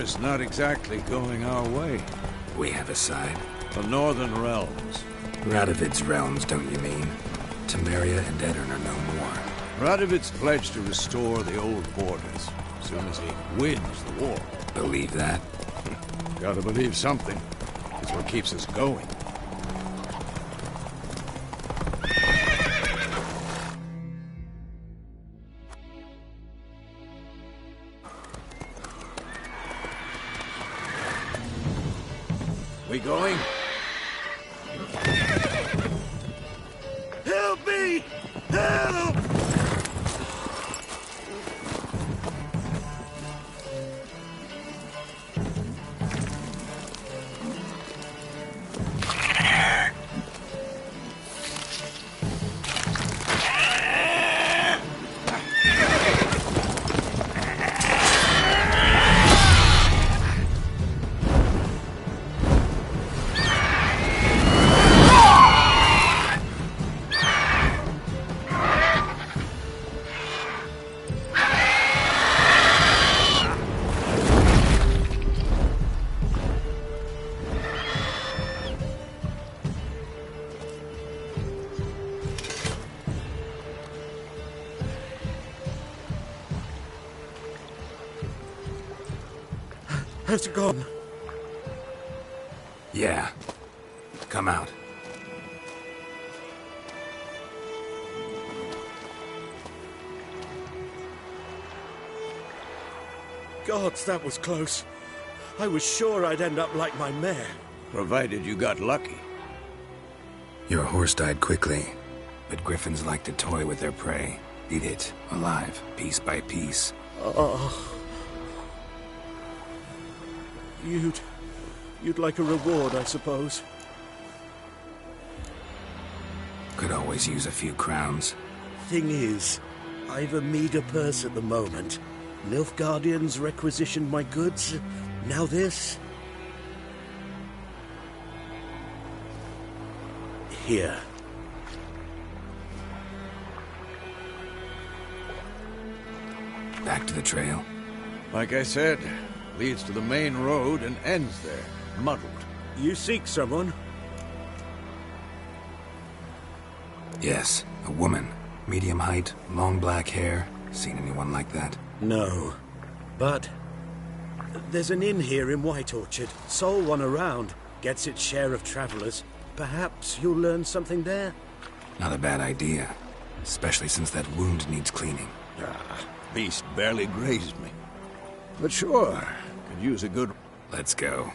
war's not exactly going our way. We have a side. The Northern Realms. Radovid's realms, don't you mean? Temeria and Edirn are no more. Radovid's pledged to restore the old borders as soon as he wins the war. Believe that? Gotta believe something. It's what keeps us going. We going? Help me! Help! Has it gone? Yeah. Come out. Gods, that was close. I was sure I'd end up like my mare. Provided you got lucky. Your horse died quickly, but griffins like to toy with their prey. Eat it, alive, piece by piece. Oh. You'd like a reward, I suppose. Could always use a few crowns. Thing is, I've a meager purse at the moment. NILFGAARDIAN's requisitioned my goods. Now this. Here. Back to the trail. Like I said, leads to the main road and ends there, muddled. You seek someone? Yes, a woman. Medium height, long black hair. Seen anyone like that? No. But there's an inn here in White Orchard. Sole one around. Gets its share of travelers. Perhaps you'll learn something there? Not a bad idea. Especially since that wound needs cleaning. Beast barely grazed me. But sure, could use a good... Let's go.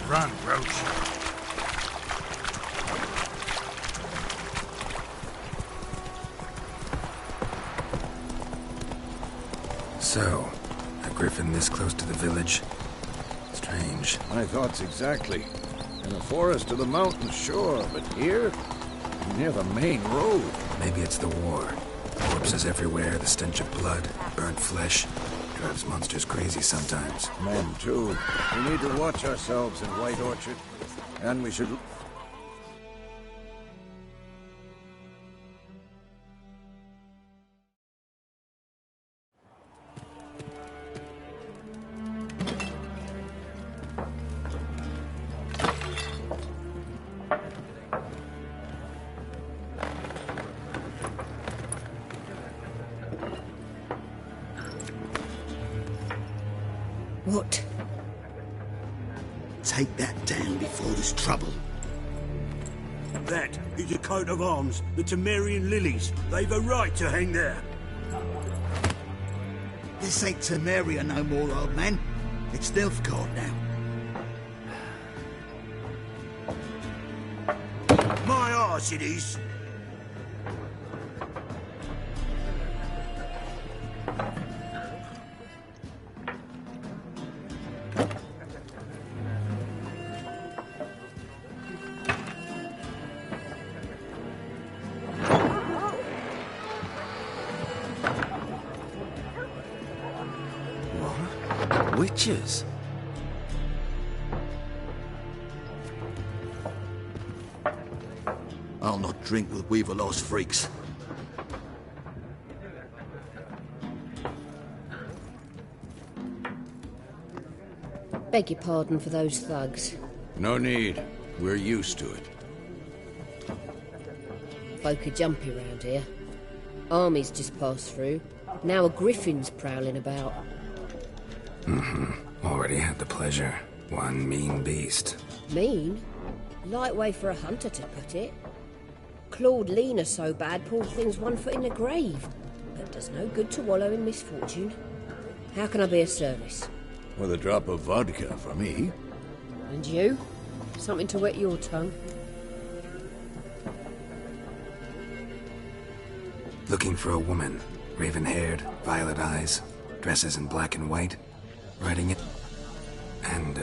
Run, Roach. So, a griffin this close to the village? Strange. My thoughts exactly. In the forest to the mountains, sure, but here? Near the main road. Maybe it's the war. Corpses everywhere, the stench of blood, burnt flesh. Drives monsters crazy sometimes. Men, too. We need to watch ourselves in White Orchard. And we should... What? Take that down before there's trouble. That is a coat of arms, the Temerian lilies. They've a right to hang there. This ain't Temeria no more, old man. It's Nilfgaard now. My arse it is. Witches? I'll not drink with Weaverlost freaks. Beg your pardon for those thugs. No need. We're used to it. Folk are jumpy round here. Armies just passed through. Now a griffin's prowling about. Already had the pleasure. One mean beast. Mean? Light way for a hunter to put it. Clawed Lena so bad, poor thing's 1 foot in the grave. But does no good to wallow in misfortune. How can I be of service? With a drop of vodka for me. And you? Something to wet your tongue? Looking for a woman. Raven-haired, violet eyes, dresses in black and white. Riding it. And,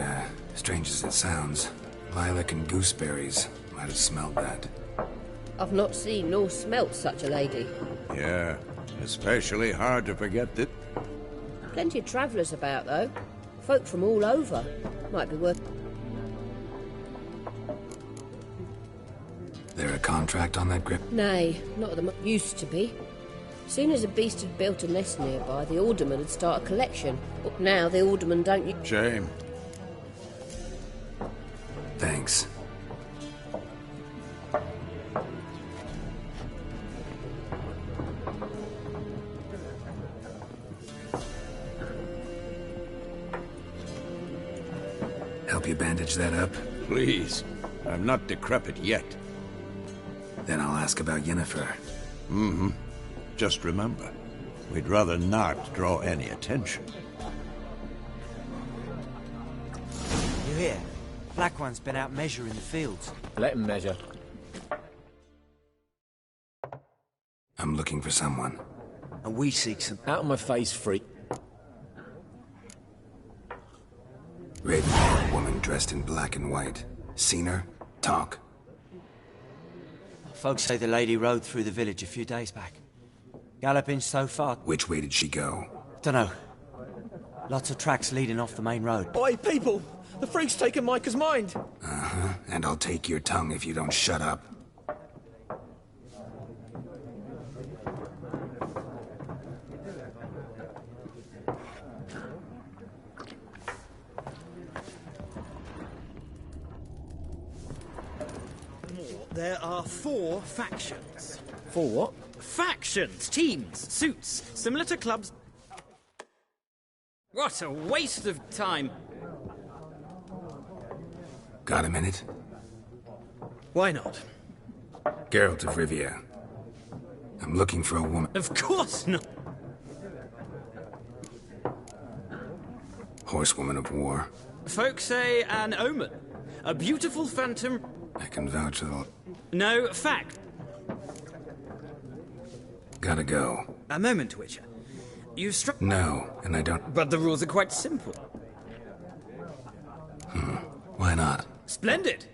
strange as it sounds, lilac and gooseberries. Might have smelled that. I've not seen nor smelt such a lady. Yeah, especially hard to forget that. Plenty of travellers about, though. Folk from all over. Might be worth... There a contract on that grip? Nay, not at the used to be. Soon as a beast had built a nest nearby, the alderman would start a collection. But now the alderman don't... Shame. Thanks. Help you bandage that up? Please. I'm not decrepit yet. Then I'll ask about Yennefer. Just remember, we'd rather not draw any attention. You hear? Black One's been out measuring the fields. Let him measure. I'm looking for someone. And we seek some... Out of my face, freak. Raven-haired woman dressed in black and white. Seen her? Talk. Folks say the lady rode through the village a few days back. Galloping so far. Which way did she go? Dunno. Lots of tracks leading off the main road. Oi, people! The freak's taken Micah's mind! And I'll take your tongue if you don't shut up. There are 4 factions. For what? Factions, teams, suits, similar to clubs. What a waste of time. Got a minute? Why not? Geralt of Rivia. I'm looking for a woman. Of course not. Horsewoman of war. Folks say an omen. A beautiful phantom. I can vouch for the... No, fact. Gotta go. A moment, Witcher. You've struck... No, and I don't... But the rules are quite simple. Why not? Splendid.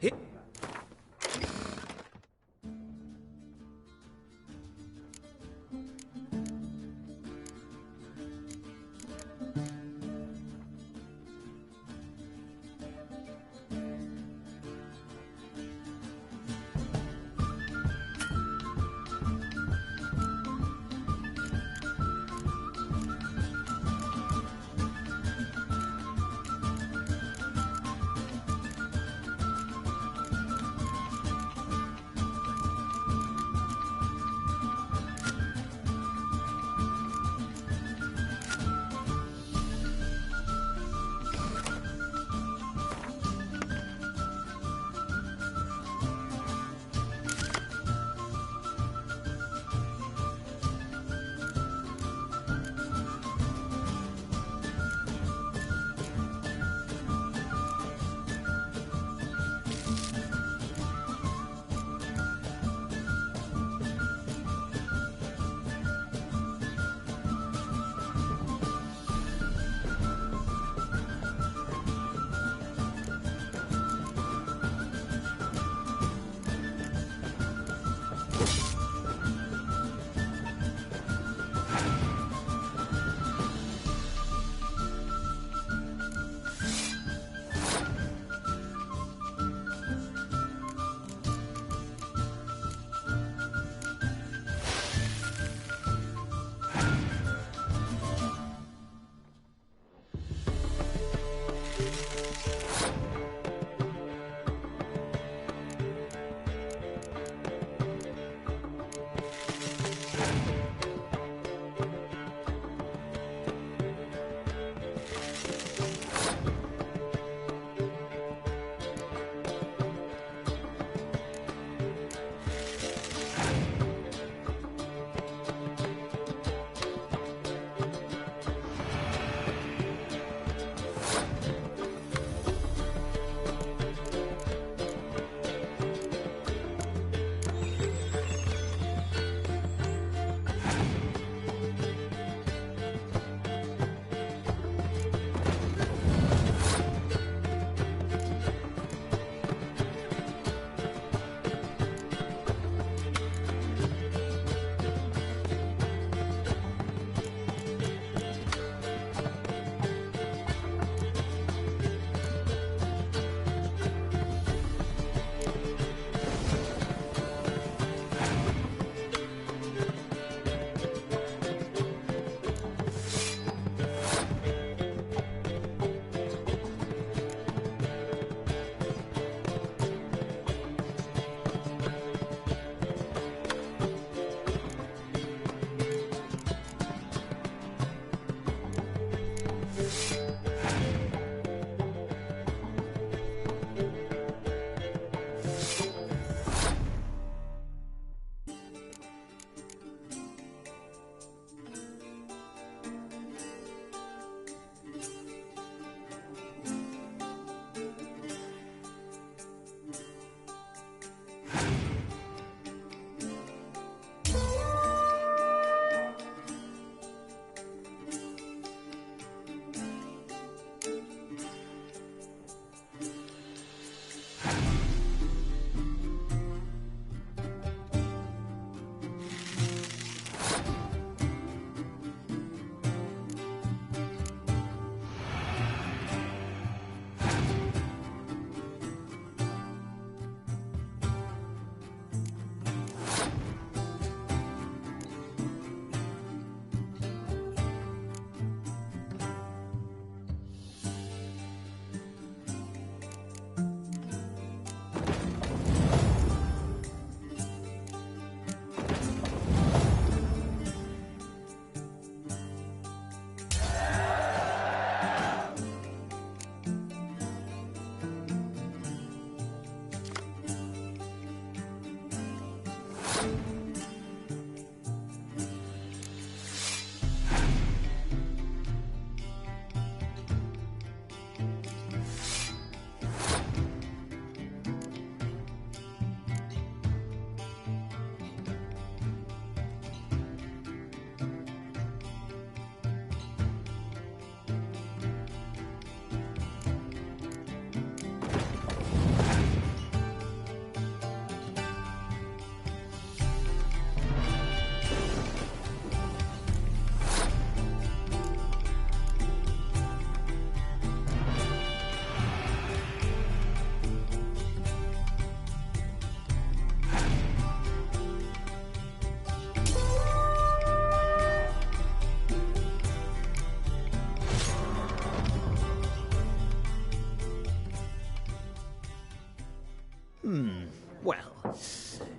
Well,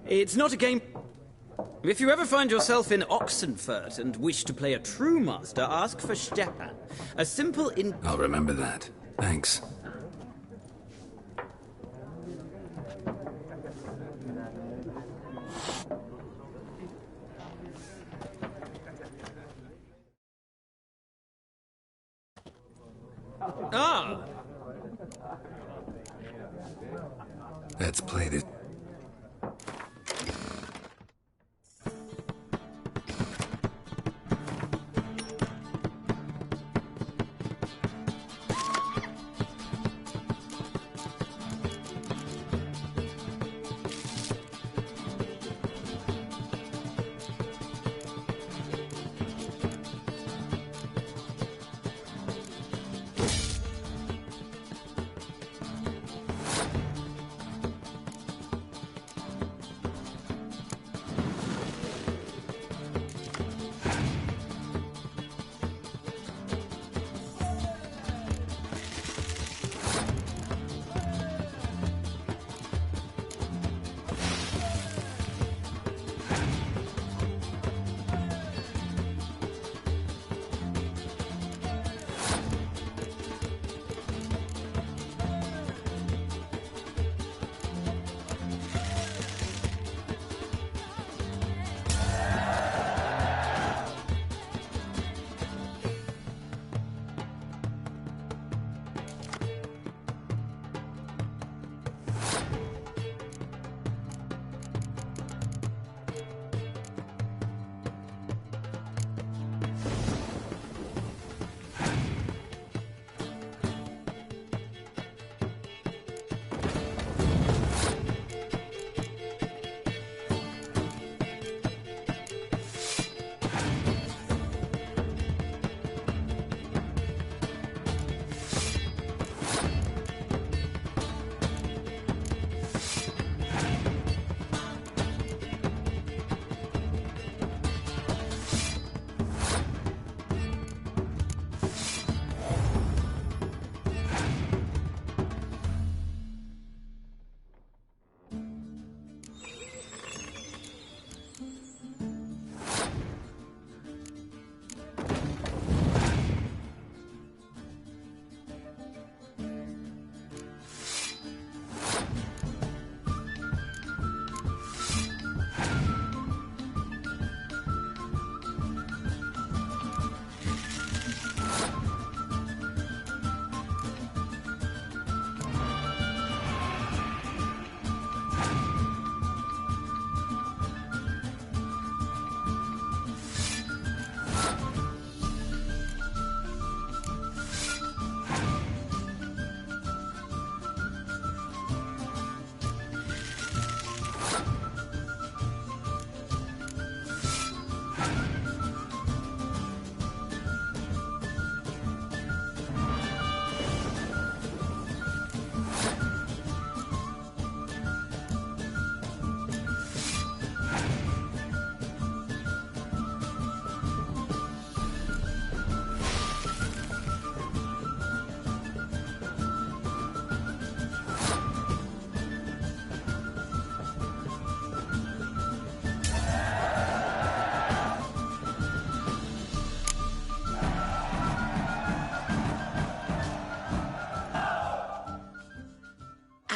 it's not a game... If you ever find yourself in Oxenfurt and wish to play a true master, ask for Stepan. A simple I'll remember that. Thanks. Ah! Let's play this.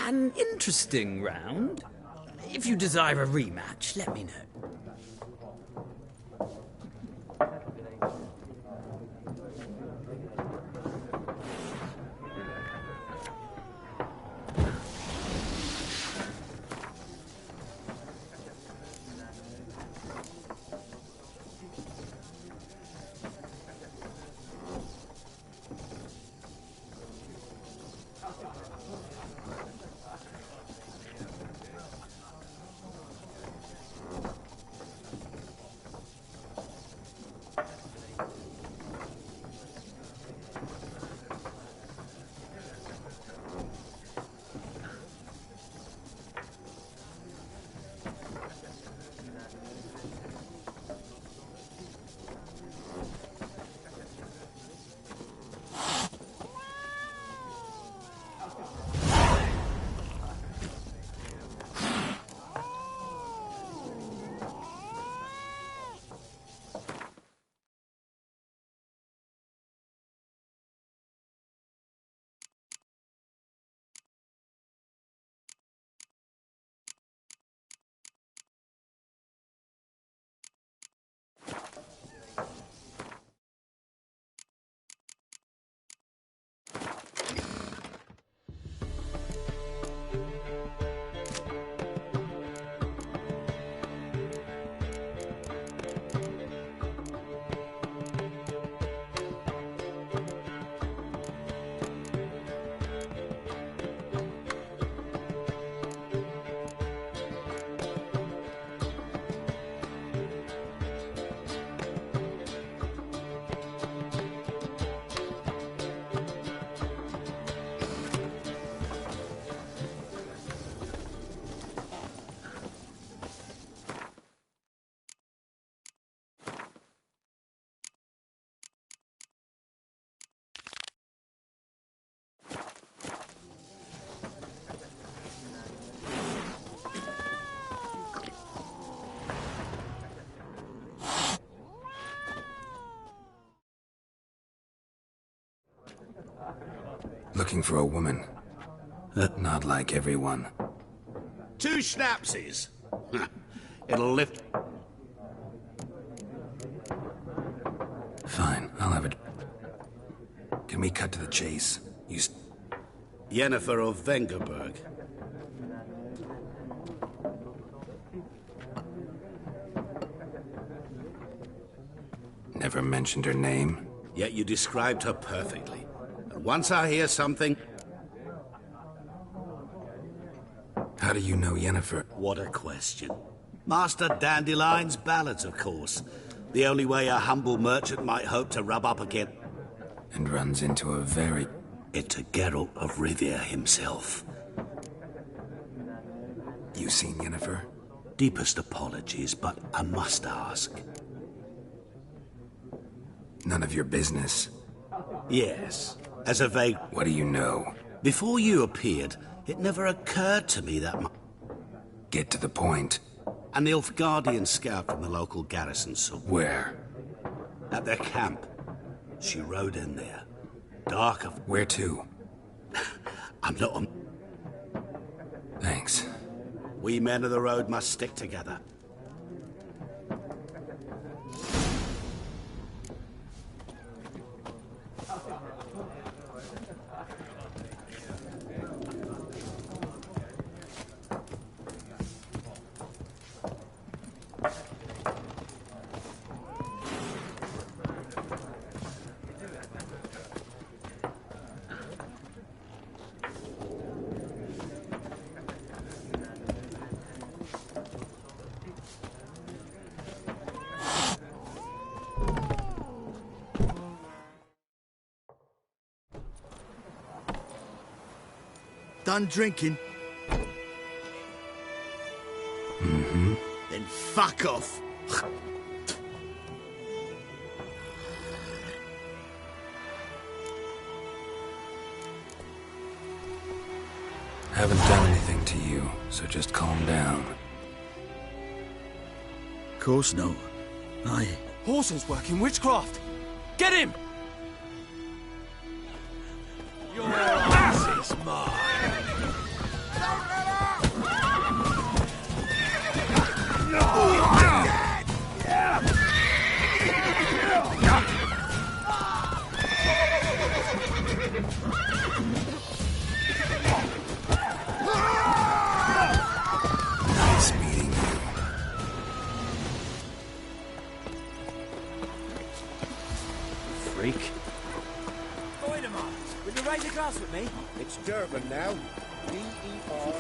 An interesting round. If you desire a rematch, let me know. Looking for a woman. Not like everyone. 2 schnapsies. It'll lift. Fine, I'll have it. Can we cut to the chase? Yennefer of Vengerberg. Never never mentioned her name. Yet you described her perfectly. And once I hear something... How do you know Yennefer? What a question. Master Dandelion's ballads, of course. The only way a humble merchant might hope to rub up again. And runs into a very... Into Geralt of Rivia himself. You seen Yennefer? Deepest apologies, but I must ask. None of your business. Yes, as a vague... What do you know? Before you appeared, it never occurred to me that Get to the point. A NILFGAARDIan scout from the local garrison saw... Where? At their camp. She rode in there. Dark of... Where to? I'm not on... Thanks. We men of the road must stick together. Done drinking? Mm-hmm. Then fuck off. Haven't done anything to you, so just calm down. Course no. Horson's working witchcraft. Get him! Your ass is mine. Nice meeting you. Freak. Will you raise a glass with me? It's Durban now. D-E-R...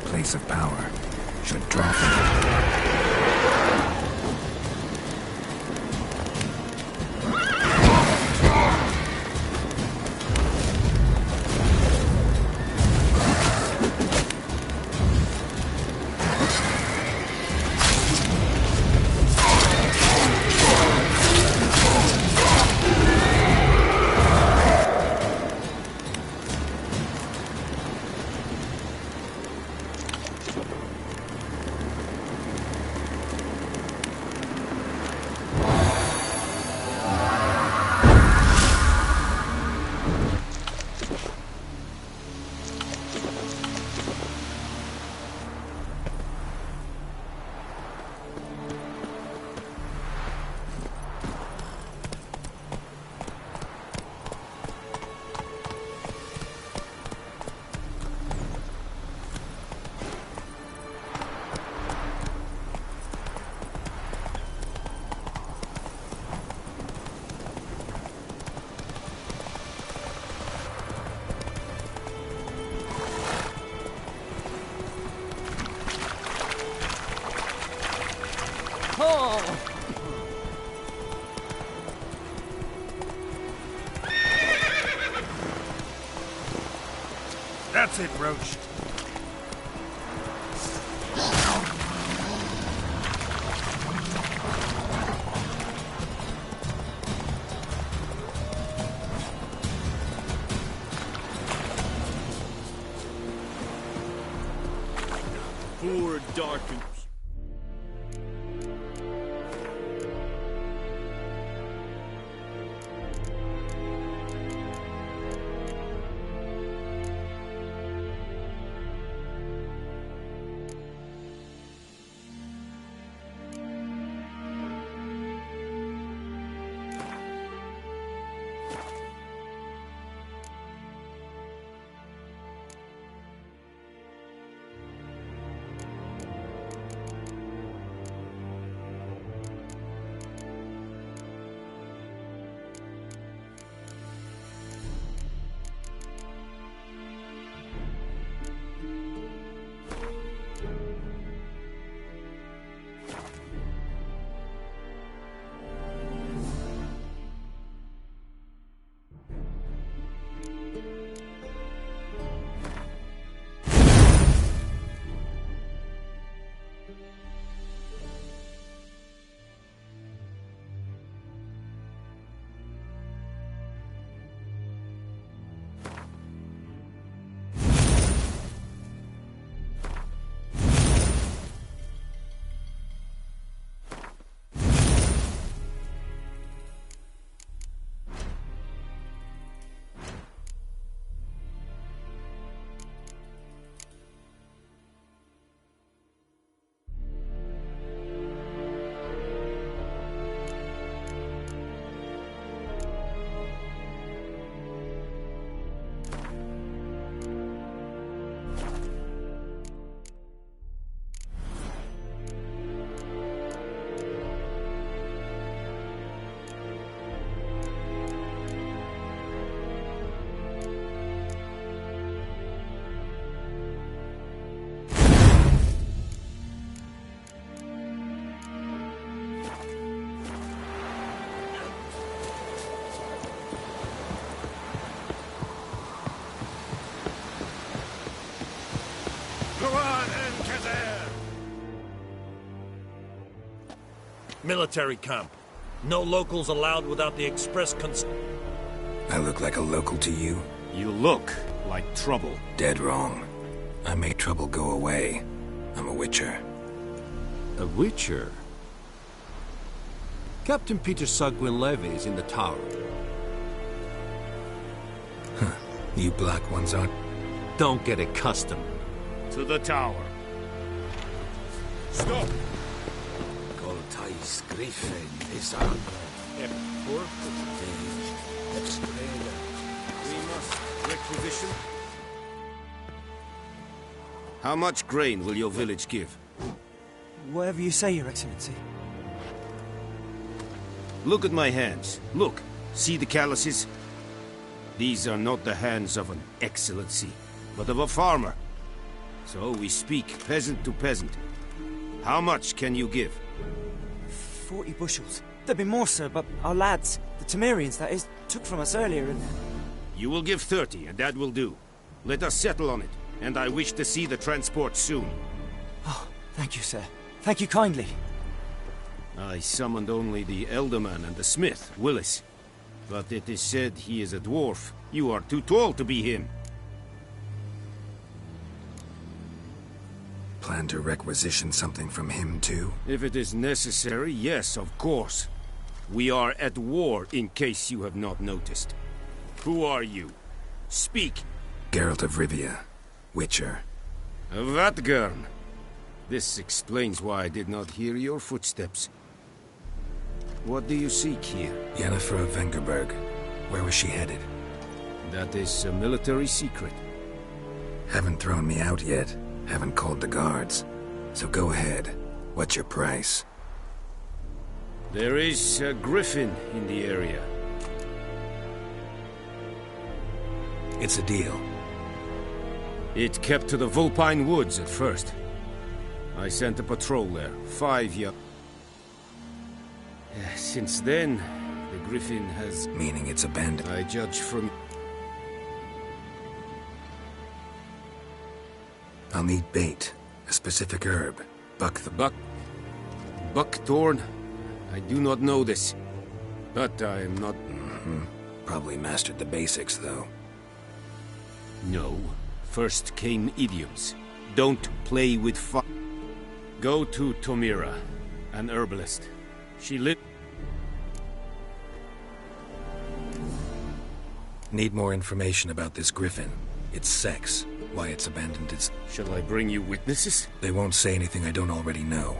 Place of power should draw from it. That's it, Roach. Military camp. No locals allowed without the express consent. I look like a local to you? You look like trouble. Dead wrong. I make trouble go away. I'm a witcher. A witcher? Captain Peter Sagwin-Levy is in the tower. Huh. You black ones aren't... Don't get accustomed. To the tower. Stop! Coltais Griffin is our We must requisition. How much grain will your village give? Whatever you say, Your Excellency. Look at my hands. Look. See the calluses? These are not the hands of an excellency, but of a farmer. So we speak peasant to peasant. How much can you give? 40 bushels. There'd be more, sir, but our lads, the Temerians, that is, took from us earlier and... You will give 30, and that will do. Let us settle on it, and I wish to see the transport soon. Oh, thank you, sir. Thank you kindly. I summoned only the Elderman and the smith, Willis. But it is said he is a dwarf. You are too tall to be him. Plan to requisition something from him, too? If it is necessary, yes, of course. We are at war, in case you have not noticed. Who are you? Speak! Geralt of Rivia, Witcher. Vatgern. This explains why I did not hear your footsteps. What do you seek here? Yennefer of Vengerberg. Where was she headed? That is a military secret. Haven't thrown me out yet. Haven't called the guards. So go ahead. What's your price? There is a griffin in the area. It's a deal. It kept to the Vulpine Woods at first. I sent a patrol there, 5 years. Since then, the griffin has... Meaning it's abandoned? I judge from... I'll need bait. A specific herb. Buckthorn? I do not know this. But I am not... Probably mastered the basics, though. No. First came idioms. Don't play with fire. Go to Tomira, an herbalist. She lived... Need more information about this griffin. Its sex. Why it's abandoned its... Shall I bring you witnesses? They won't say anything I don't already know.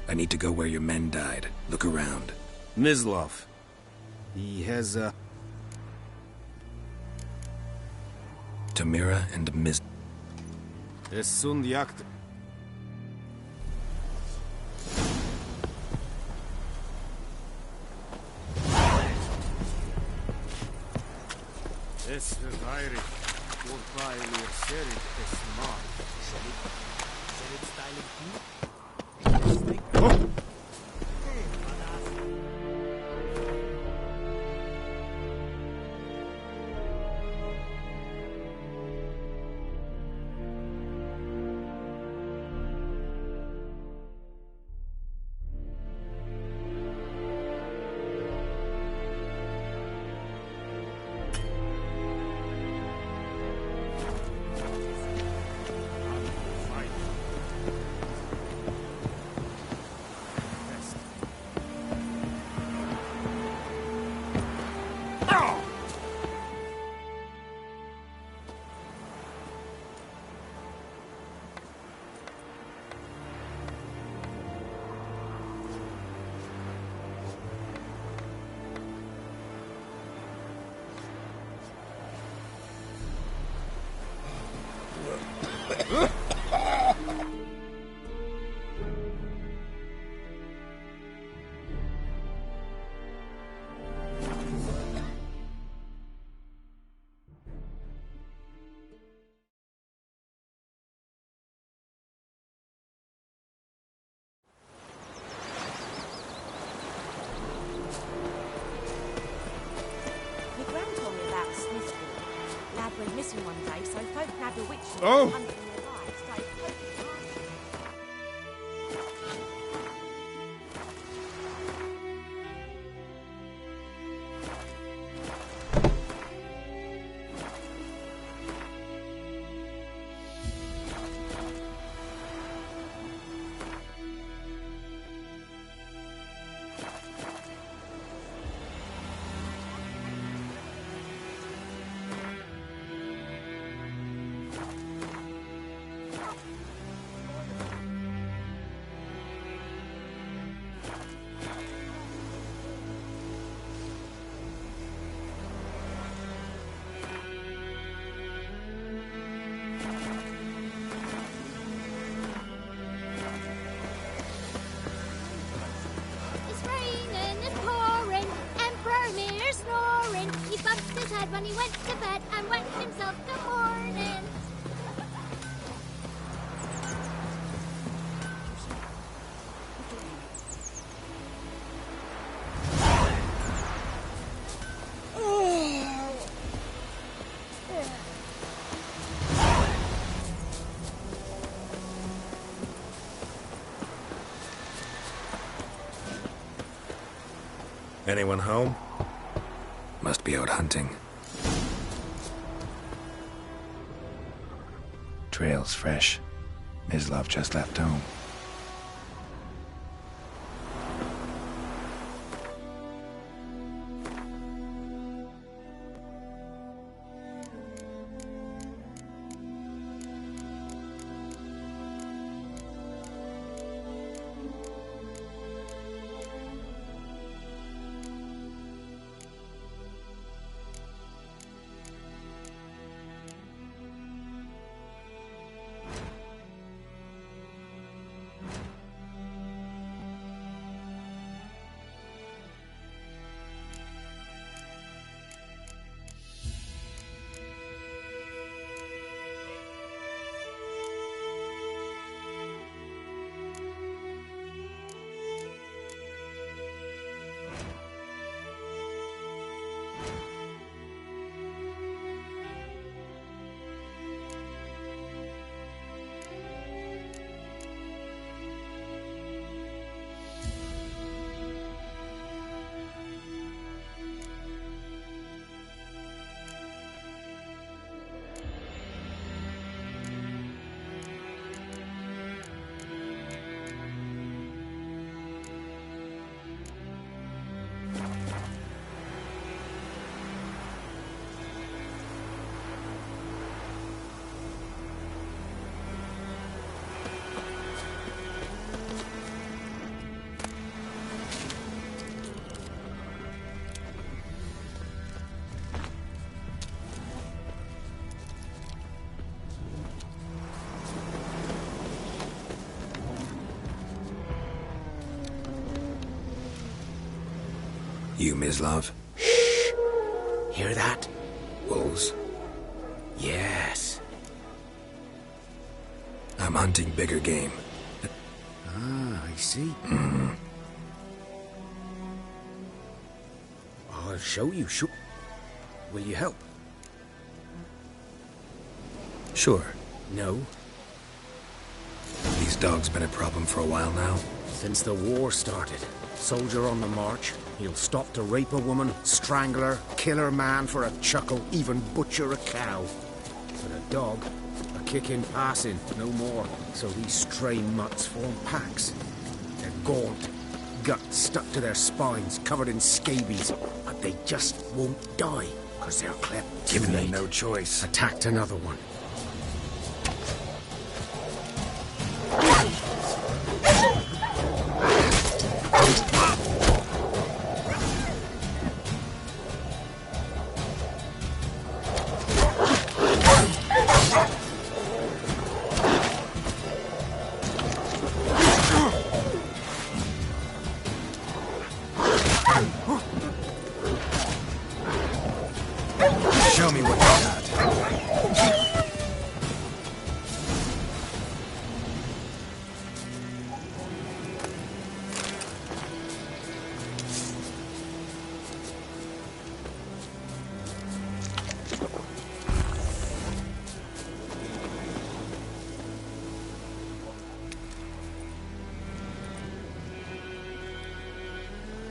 I need to go where your men died. Look around. Mislov. He has a... Tomira and Mis... Essundiakt. Es Vairi. Goodbye, near Serit Esmar. Serit styling too? Oh! One day, so folk nabbed a witch. Oh! Anyone home? Must be out hunting. Trail's fresh. Mislav just left home. You, Mislav? Shh! Hear that? Wolves? Yes. I'm hunting bigger game. Ah, I see. I'll show you. Will you help? Sure. No. These dogs been a problem for a while now? Since the war started. Soldier on the march. He'll stop to rape a woman, strangle her, kill her man for a chuckle, even butcher a cow. But a dog, a kick in passing, no more. So these stray mutts form packs. They're gaunt, guts stuck to their spines, covered in scabies. But they just won't die, because they're clever. Given them no choice. Attacked another one. Show me what you got.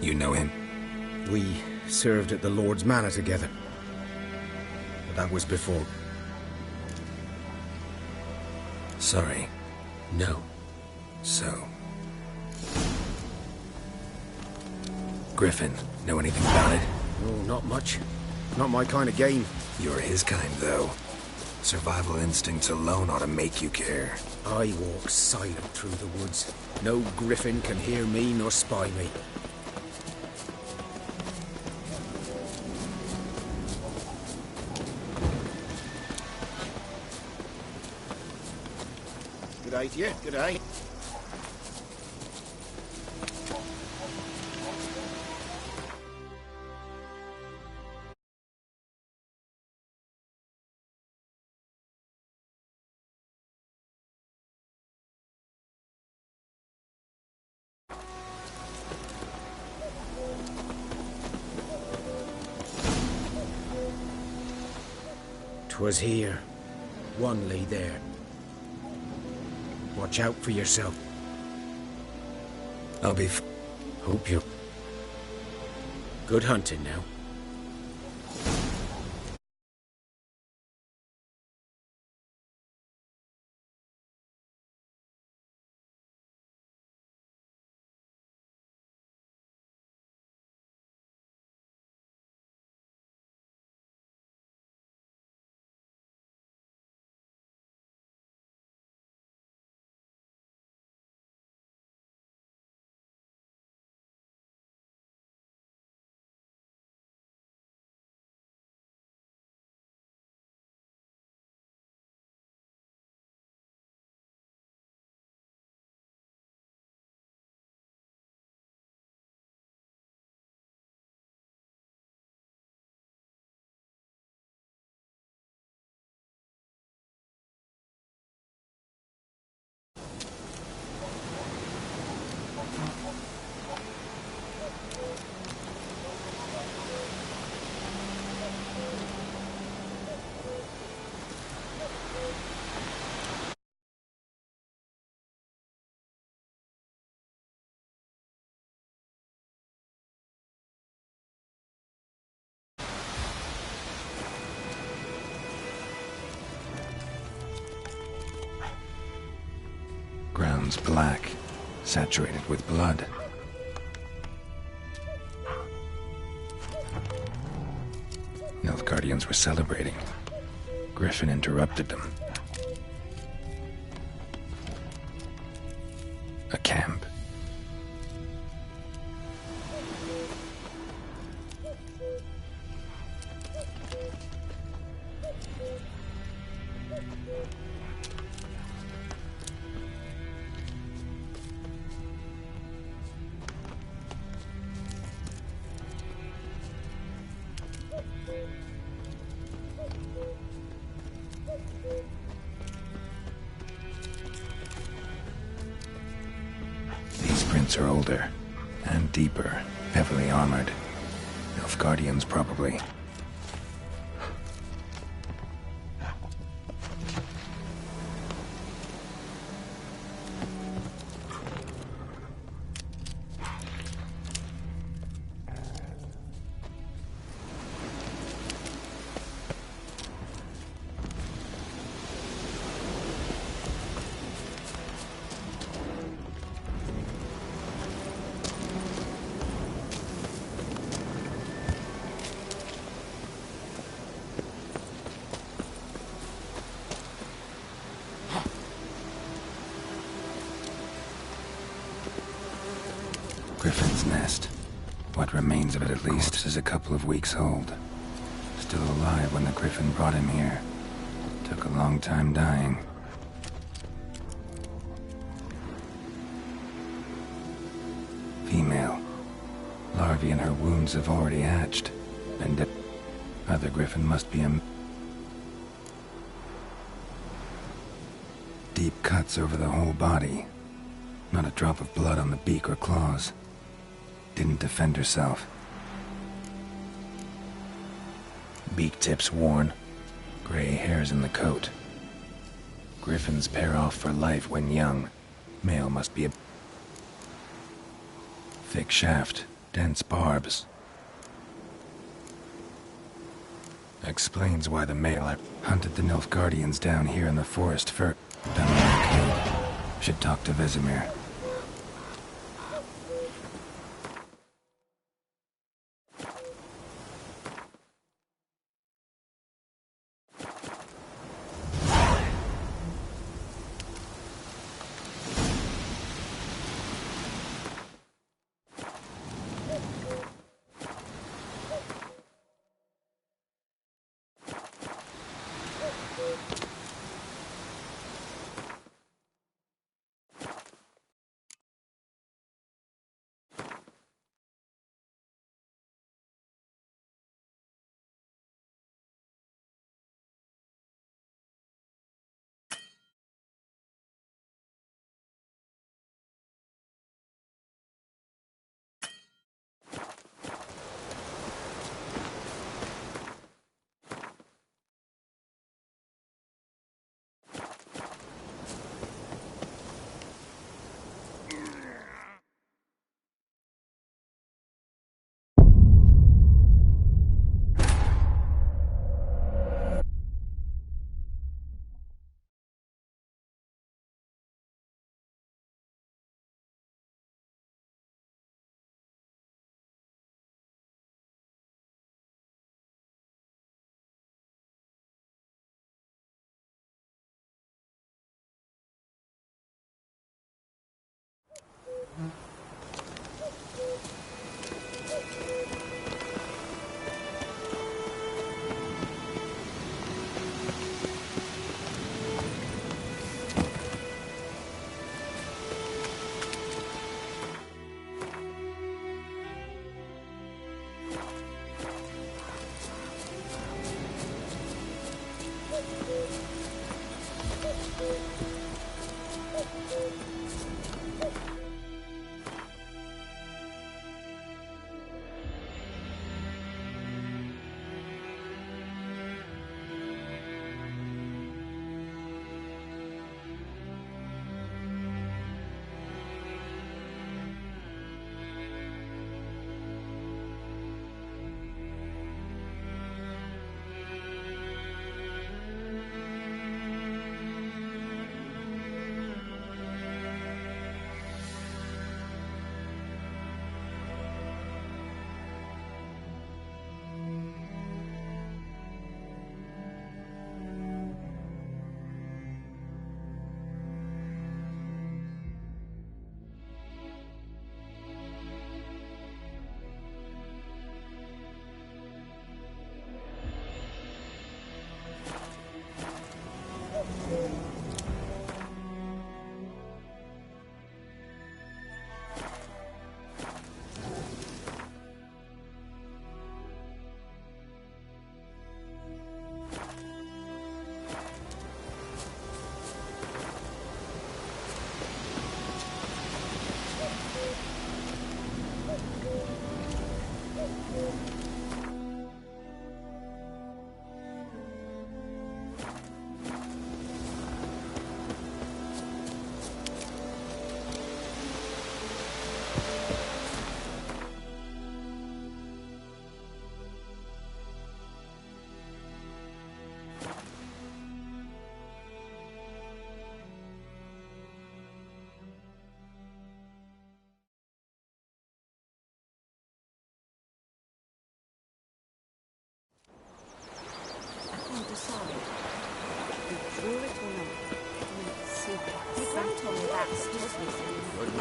You know him? We served at the Lord's Manor together. But that was before. Sorry. No. So. Griffin, know anything about it? Oh, not much. Not my kind of game. You're his kind, though. Survival instincts alone ought to make you care. I walk silent through the woods. No griffin can hear me nor spy me. Good day to you. Good day. Twas here. One lay there. Watch out for yourself. I'll be Hope you... Good hunting now. Ground's black, saturated with blood. Nilfgaardians were celebrating. Griffin interrupted them. A camp. Are older and deeper, heavily armored. Nilfgaardians, probably. Griffin's nest. What remains of it, at least, is a couple of weeks old. Still alive when the Griffin brought him here. Took a long time dying. Female. Larvae in her wounds have already hatched. And other Griffin must be a... Deep cuts over the whole body. Not a drop of blood on the beak or claws. Didn't defend herself. Beak tips worn. Gray hairs in the coat. Griffins pair off for life when young. Male must be a... Thick shaft, dense barbs. Explains why the male hunted the Nilfgaardians down here in the forest for... Should talk to Vesemir.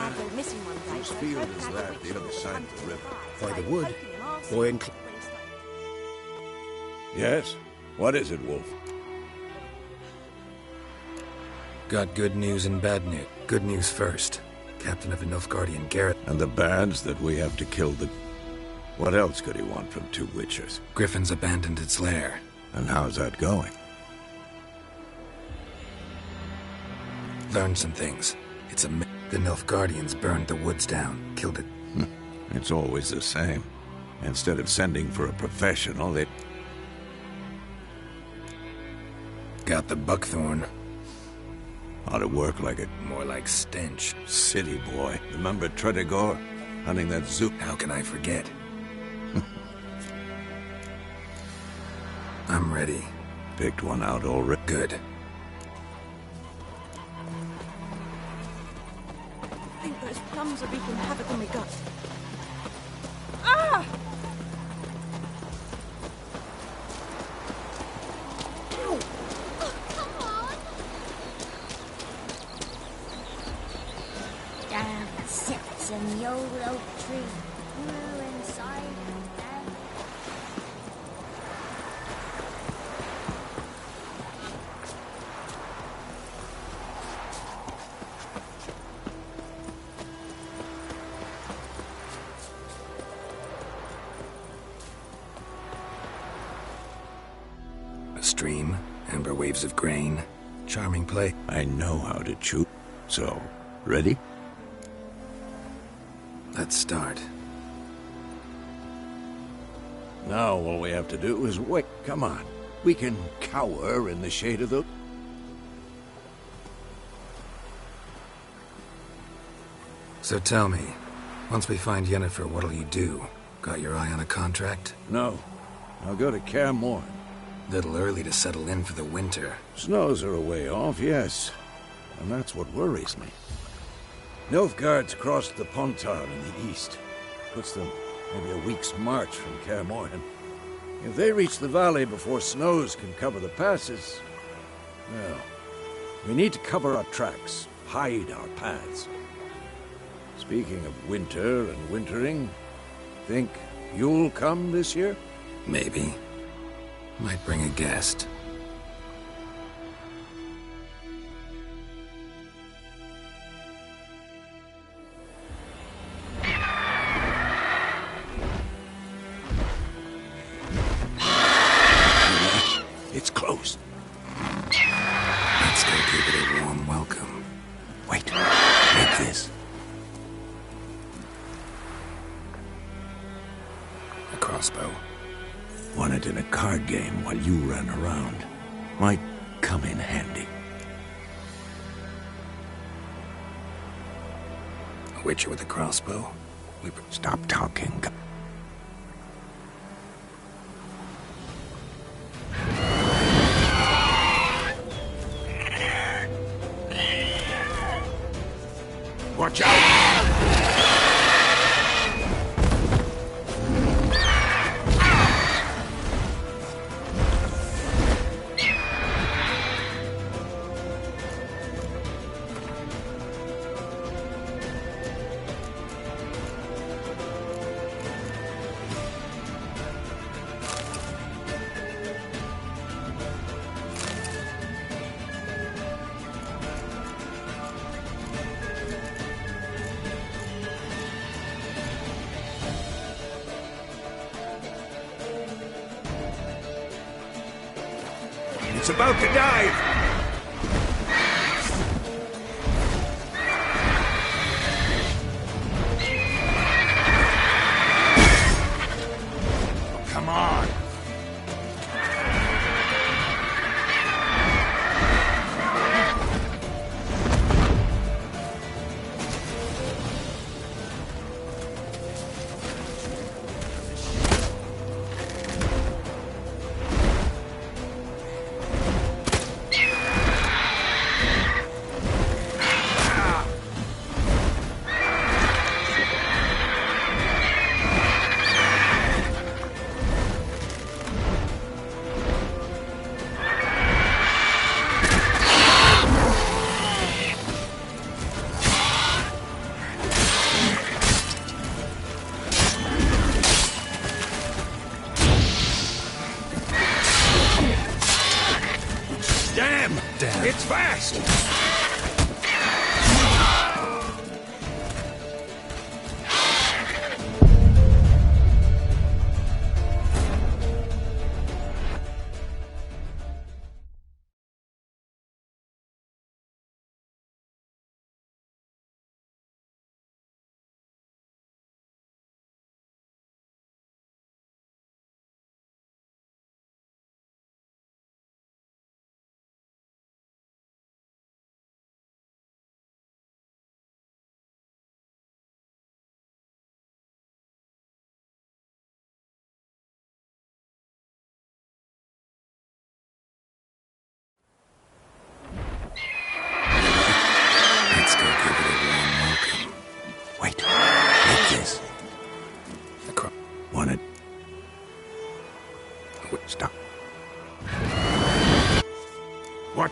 lad went missing one day, Whose so field folk is had that, a witch the other who side hunted of the river? by. By the They'd wood. taken him off Boy in when he started- Yes? What is it, Wolf? Got good news and bad news. Good news first. Captain of the NILFGAARDIan Garrett. And the bands that we have to kill the... What else could he want from two witchers? GRIFFINS abandoned its lair. And how's that going? Learned some things. It's a myth. The NILFGAARDIans burned the woods down, killed it. It's always the same. Instead of sending for a professional, they... Got the buckthorn. Ought to work like a... More like stench. City boy. Remember Tredigor? Hunting that zoo? How can I forget? I'm ready. Picked one out already. Good. I think those plums are wreaking havoc on my gut. Ah! Ow! Oh, come on! Down sits in the old oak tree, grew inside and dead. A stream, amber waves of grain, charming play. I know how to chew. So, ready? Let's start. Now all we have to do is wait. Come on. We can cower in the shade of the... So tell me, once we find Yennefer, what'll you do? Got your eye on a contract? No. I'll go to Kaer Morhen. Little early to settle in for the winter. Snows are a way off, yes. And that's what worries me. Nilfgaard's crossed the Pontar in the east. Puts them maybe a week's march from Kaer Morhen. If they reach the valley before snows can cover the passes, well, we need to cover our tracks, hide our paths. Speaking of winter and wintering, think you'll come this year? Maybe. Might bring a guest. It's close. Let's go give it a warm welcome. Wait. Take this. A crossbow. Won it in a card game while you ran around. Might come in handy. A witcher with a crossbow? Stop talking. Watch out! It's about to dive! Come on!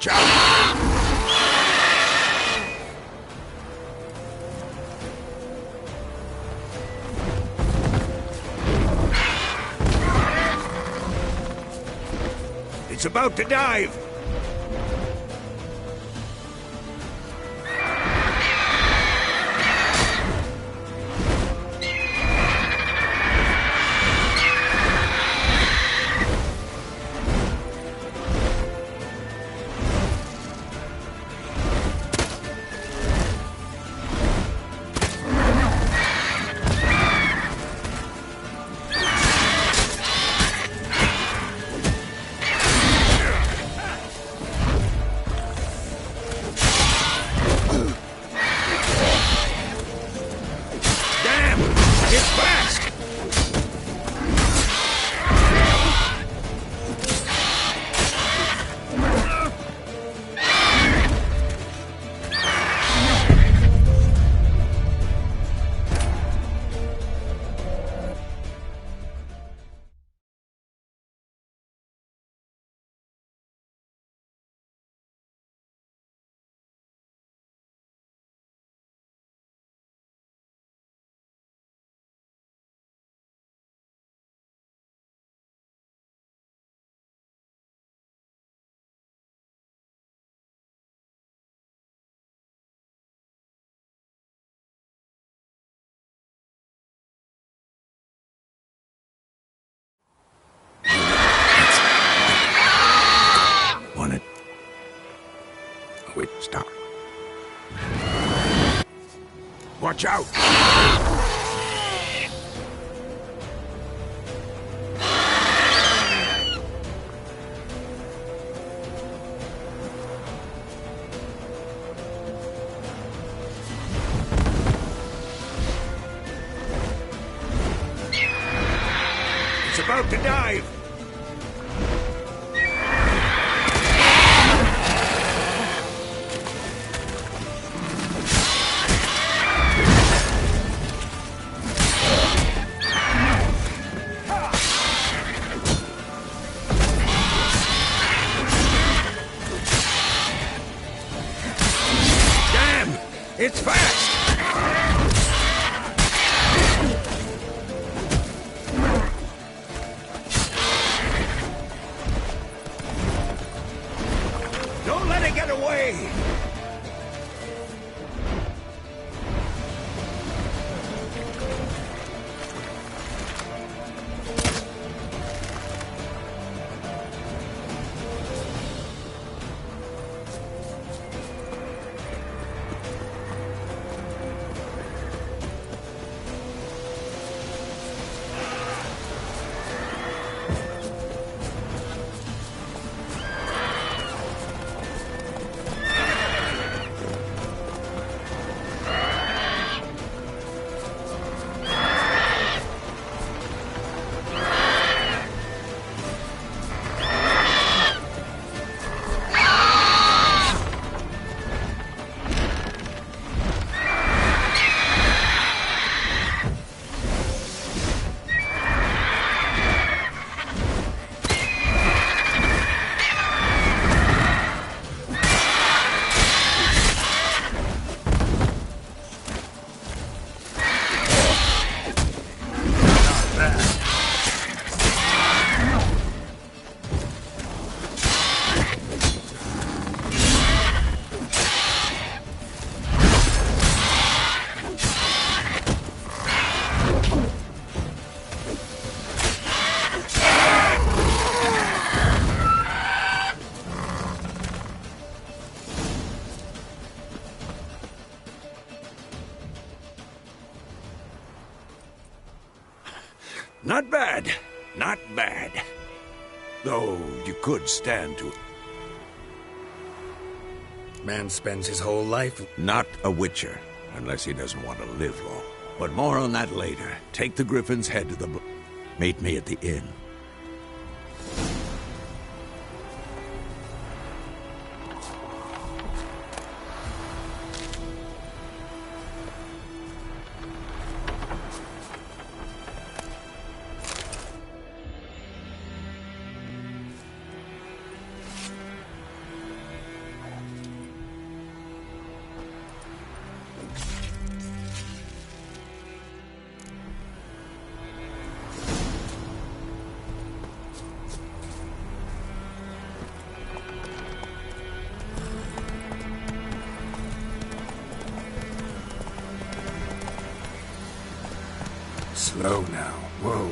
Watch out! It's about to dive! Wait, stop. Watch out! It's about to dive! It's fast! Don't let it get away! Not bad. Not bad. Though you could stand to... Man spends his whole life... Not a witcher, unless he doesn't want to live long. But more on that later. Take the Griffin's head to the... Meet me at the inn. Slow now. Whoa.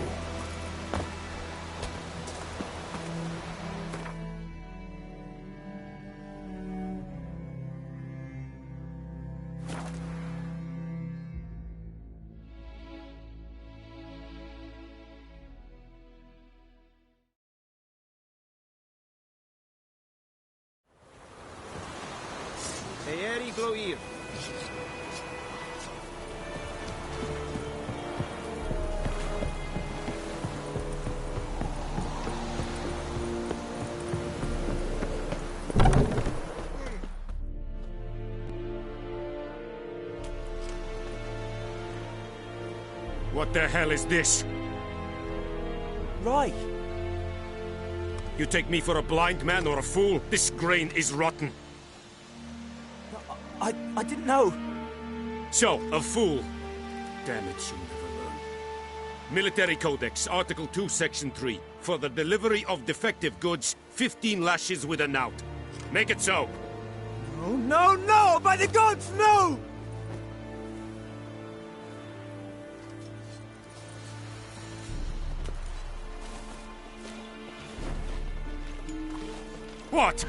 What the hell is this? Right. You take me for a blind man or a fool? This grain is rotten. I didn't know. So, a fool. Damn it, you'll never learn. Military Codex, Article 2, Section 3. For the delivery of defective goods, 15 lashes with a knout. Make it so. No, no, no! By the gods, no! What?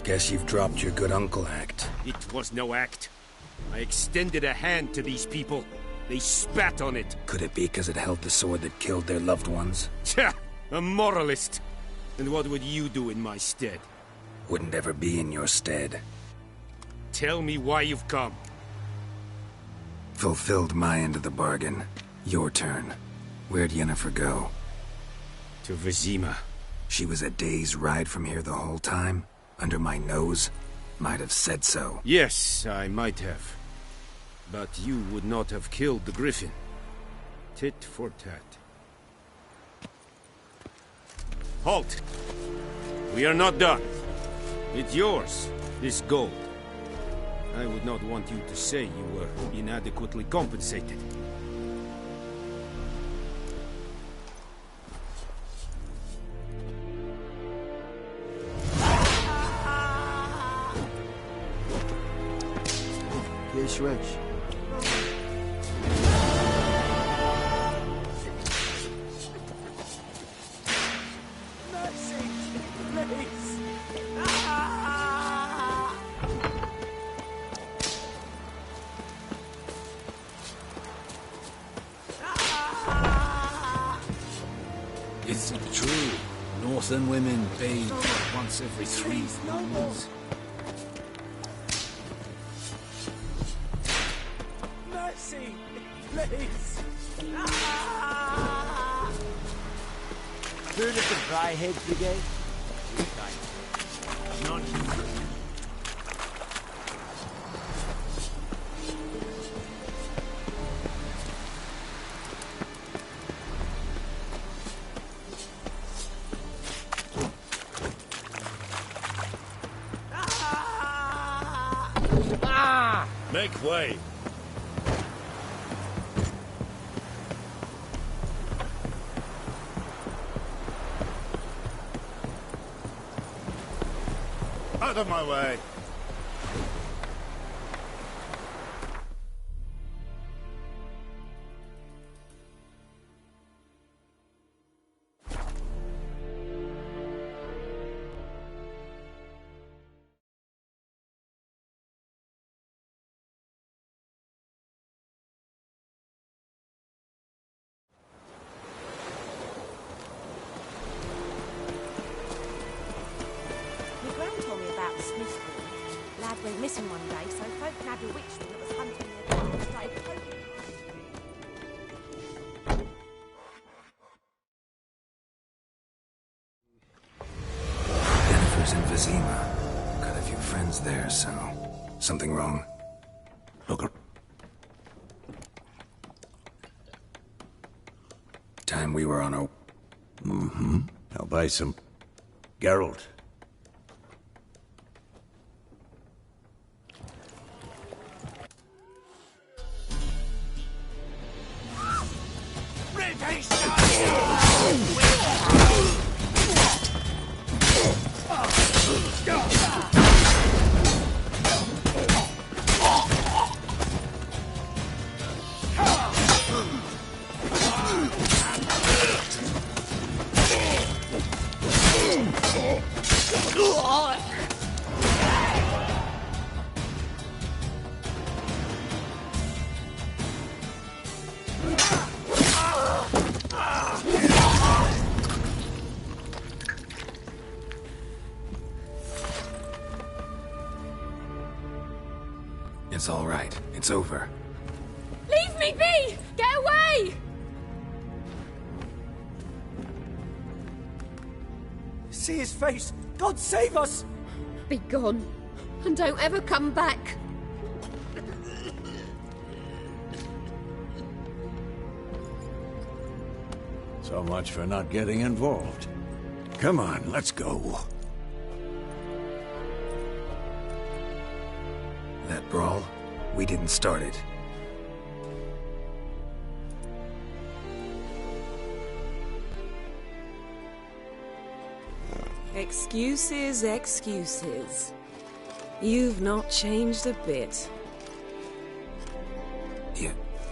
Guess you've dropped your good uncle act. It was no act. I extended a hand to these people. They spat on it. Could it be because it held the sword that killed their loved ones? Tja, a moralist. And what would you do in my stead? Wouldn't ever be in your stead. Tell me why you've come. Fulfilled my end of the bargain. Your turn. Where'd Yennefer go? To Vizima. She was a day's ride from here the whole time? Under my nose? Might have said so. Yes, I might have. But you would not have killed the Griffin. Tit for tat. Halt! We are not done. It's yours, this gold. I would not want you to say you were inadequately compensated. Switch. Mercy, please. Is it true? Northern women bathe once every 3 months. Mercy, please. Heard of the Dryhead Brigade? None. Make way. Out of my way. Went missing one day, so folk nabbed a witch that was hunting the dog and started poking. Yennefer's in Vizima. Got a few friends there, so... Something wrong? Look. Time we were on a... Mm-hmm. I'll buy some... Geralt. It's all right. It's over. Leave me be! Get away! See his face! God save us! Be gone, and don't ever come back. So much for not getting involved. Come on, let's go. That brawl, we didn't start it. Excuses, excuses. You've not changed a bit.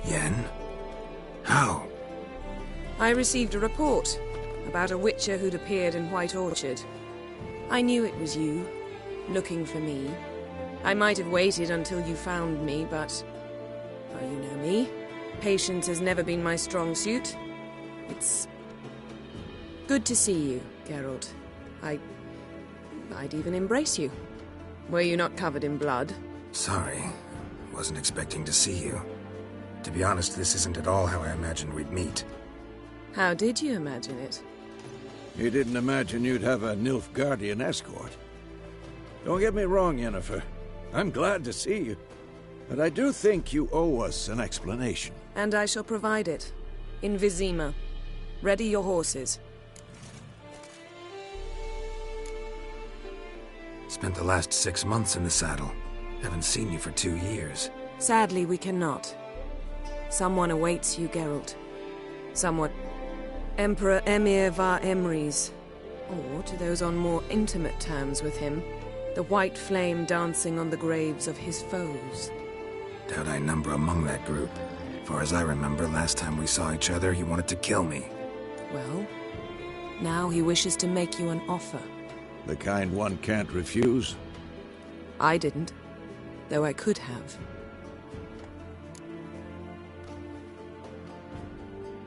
Yen? How? I received a report about a witcher who'd appeared in White Orchard. I knew it was you, looking for me. I might have waited until you found me, but... well, you know me. Patience has never been my strong suit. It's... good to see you, Geralt. I'd even embrace you. Were you not covered in blood? Sorry. Wasn't expecting to see you. To be honest, this isn't at all how I imagined we'd meet. How did you imagine it? You didn't imagine you'd have a Nilfgaardian escort. Don't get me wrong, Yennefer. I'm glad to see you. But I do think you owe us an explanation. And I shall provide it. In Vizima. Ready your horses. Spent the last 6 months in the saddle. Haven't seen you for 2 years. Sadly, we cannot. Someone awaits you, Geralt. Someone... Emperor Emir var Emrys. Or, to those on more intimate terms with him, the white flame dancing on the graves of his foes. Doubt I number among that group. Far as I remember, last time we saw each other, he wanted to kill me. Well, now he wishes to make you an offer. The kind one can't refuse? I didn't, though I could have.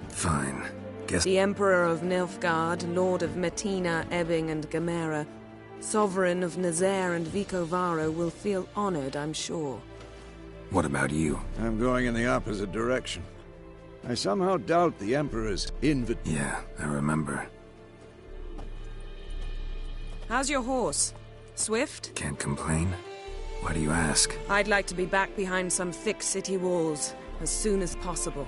Fine. Guess... The Emperor of Nilfgaard, Lord of Metina, Ebbing and Gamera, Sovereign of Nazaire and Vicovaro will feel honored, I'm sure. What about you? I'm going in the opposite direction. I somehow doubt the Emperor's Yeah, I remember. How's your horse? Swift? Can't complain. Why do you ask? I'd like to be back behind some thick city walls as soon as possible.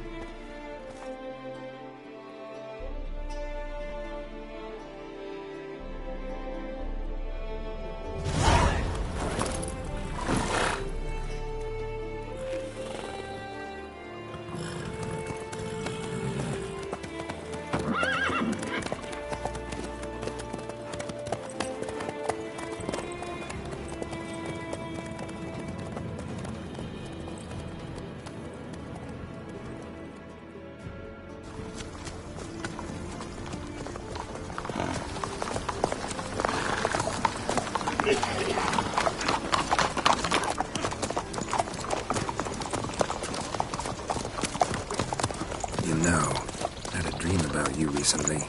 Recently.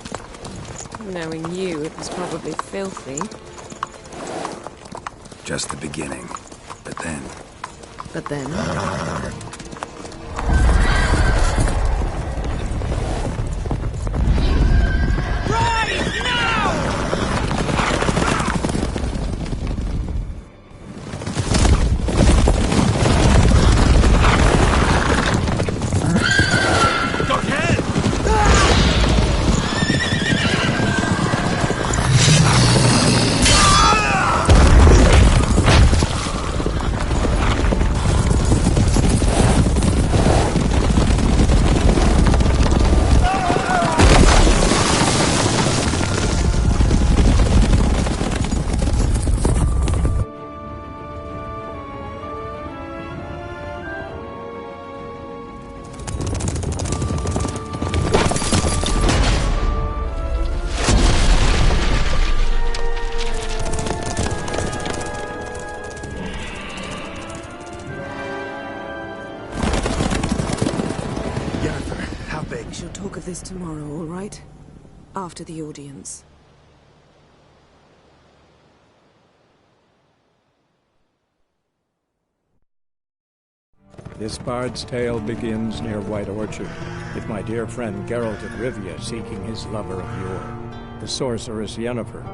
Knowing you, it was probably filthy. Just the beginning. But then... But then... Talk of this tomorrow, all right? After the audience. This bard's tale begins near White Orchard, with my dear friend Geralt of Rivia seeking his lover of yore, the sorceress Yennefer.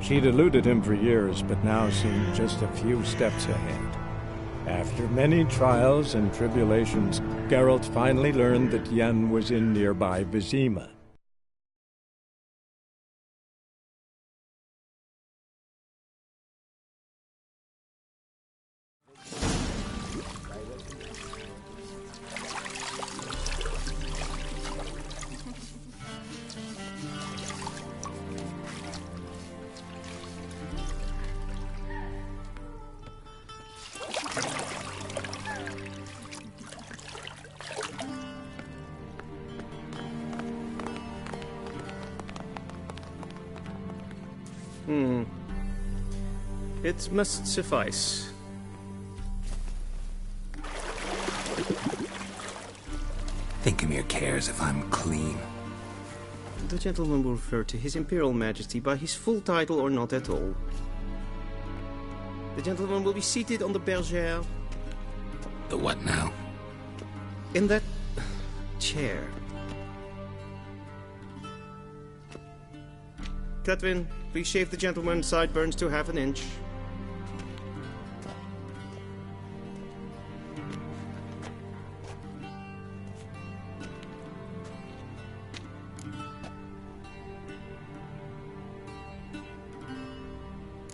She'd eluded him for years, but now seemed just a few steps ahead. After many trials and tribulations, Geralt finally learned that Yen was in nearby Vizima. It must suffice. Think Amir cares if I'm clean? The gentleman will refer to His Imperial Majesty by his full title or not at all. The gentleman will be seated on the bergère. The what now? In that chair. Catwin, please shave the gentleman's sideburns to ½ inch.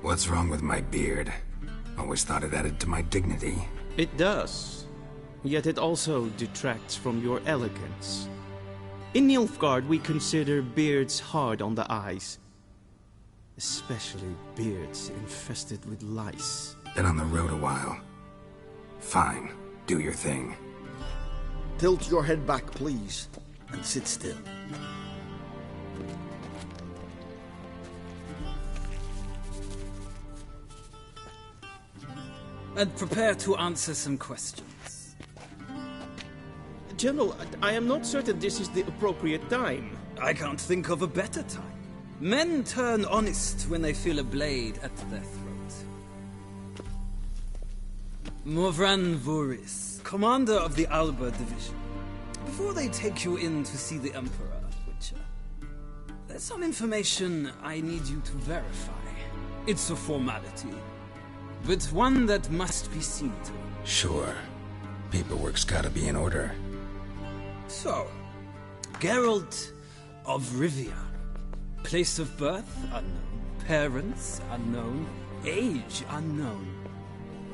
What's wrong with my beard? Always thought it added to my dignity. It does. Yet it also detracts from your elegance. In Nilfgaard, we consider beards hard on the eyes. Especially beards infested with lice. Been on the road a while. Fine. Do your thing. Tilt your head back, please, and sit still. And prepare to answer some questions. General, I am not certain this is the appropriate time. I can't think of a better time. Men turn honest when they feel a blade at their throat. Morvran Voris, commander of the Alba Division. Before they take you in to see the Emperor, Witcher, there's some information I need you to verify. It's a formality, but one that must be seen to. Sure. Paperwork's gotta be in order. So, Geralt of Rivia. Place of birth, unknown. Parents, unknown. Age, unknown.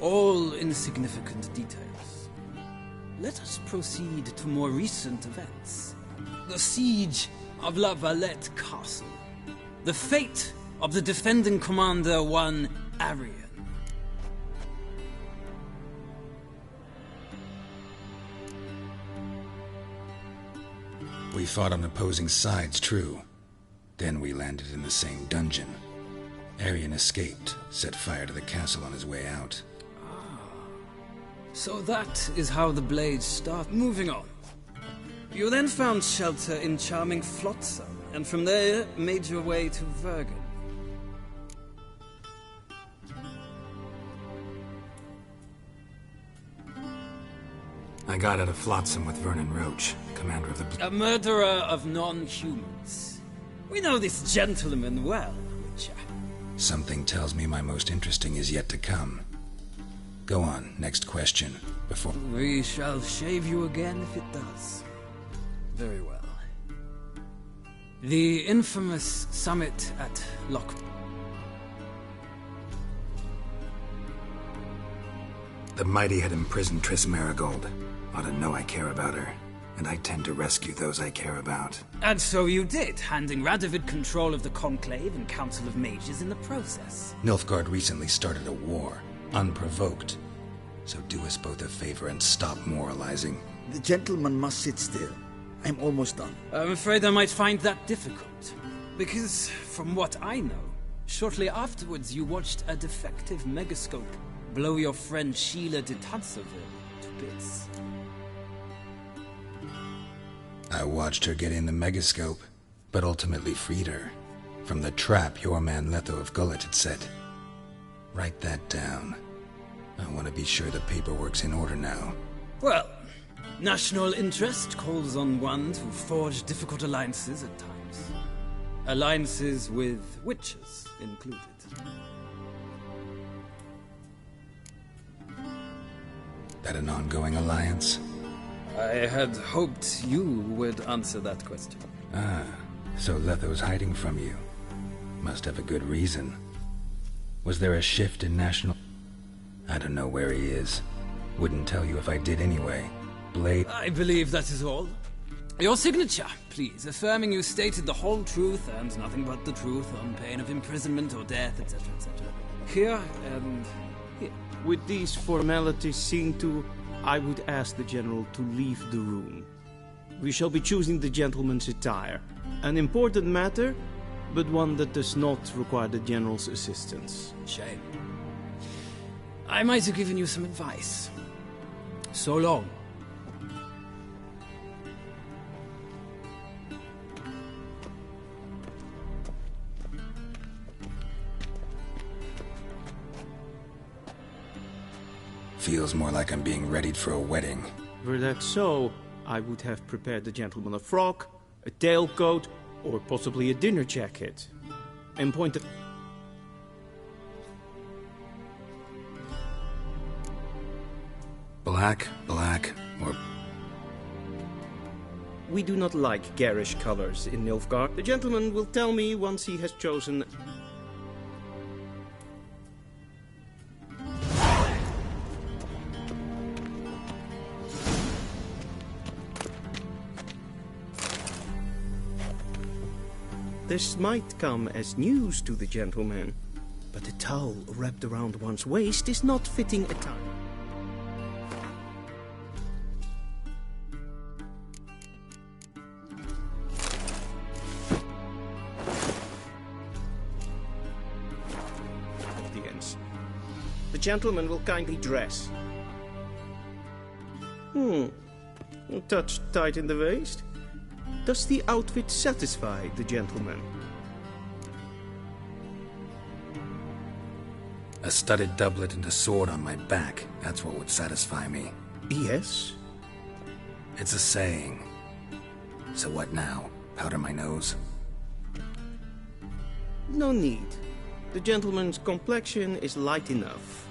All insignificant details. Let us proceed to more recent events. The siege of La Valette Castle. The fate of the defending commander, one Arian. We fought on opposing sides, true. Then we landed in the same dungeon. Arian escaped, set fire to the castle on his way out. So that is how the blades start. Moving on. You then found shelter in charming Flotsam, and from there made your way to Vergen. I got out of Flotsam with Vernon Roach, commander of the... A murderer of non-humans. We know this gentleman well, Witcher. Something tells me my most interesting is yet to come. Go on, next question, before... We shall shave you again if it does. Very well. The infamous summit at Loch... The mighty had imprisoned Triss Marigold. Ought to know I care about her, and I tend to rescue those I care about. And so you did, handing Radovid control of the Conclave and Council of Mages in the process. Nilfgaard recently started a war, unprovoked. So do us both a favor and stop moralizing. The gentleman must sit still. I'm almost done. I'm afraid I might find that difficult. Because, from what I know, shortly afterwards you watched a defective megascope blow your friend Sheila de Tanserville to bits. I watched her get in the megascope, but ultimately freed her. From the trap your man Letho of Gullet had set. Write that down. I want to be sure the paperwork's in order now. Well, national interest calls on one to forge difficult alliances at times. Alliances with witches included. That an ongoing alliance? I had hoped you would answer that question. Ah, so Letho's hiding from you. Must have a good reason. Was there a shift in national... I don't know where he is. Wouldn't tell you if I did anyway. Blade... I believe that is all. Your signature, please, affirming you stated the whole truth and nothing but the truth on pain of imprisonment or death, etc., etc. Here and here. With these formalities seen to, I would ask the General to leave the room. We shall be choosing the gentleman's attire. An important matter, but one that does not require the General's assistance. Shame. I might have given you some advice. So long. Feels more like I'm being readied for a wedding. Were that so, I would have prepared the gentleman a frock, a tailcoat, or possibly a dinner jacket. And pointed... Black, or... We do not like garish colors in Nilfgaard. The gentleman will tell me once he has chosen... This might come as news to the gentleman, but a towel wrapped around one's waist is not fitting attire. The gentleman will kindly dress. A touch tight in the waist. Does the outfit satisfy the gentleman? A studded doublet and a sword on my back. That's what would satisfy me. Yes? It's a saying. So what now? Powder my nose? No need. The gentleman's complexion is light enough.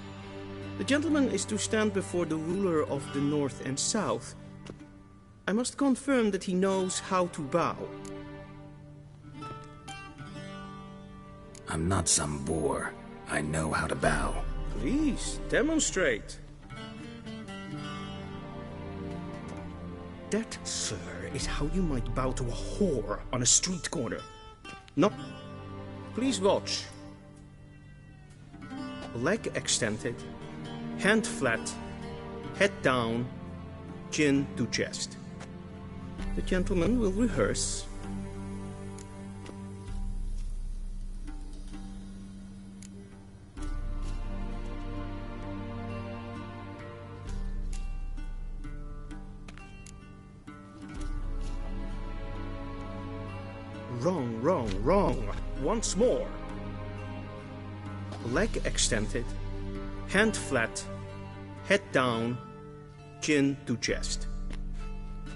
The gentleman is to stand before the ruler of the North and South. I must confirm that he knows how to bow. I'm not some boor. I know how to bow. Please, demonstrate. That, sir, is how you might bow to a whore on a street corner. Not... Please watch. Leg extended, hand flat, head down, chin to chest. The gentleman will rehearse. Wrong. Once more. Leg extended, hand flat, head down, chin to chest.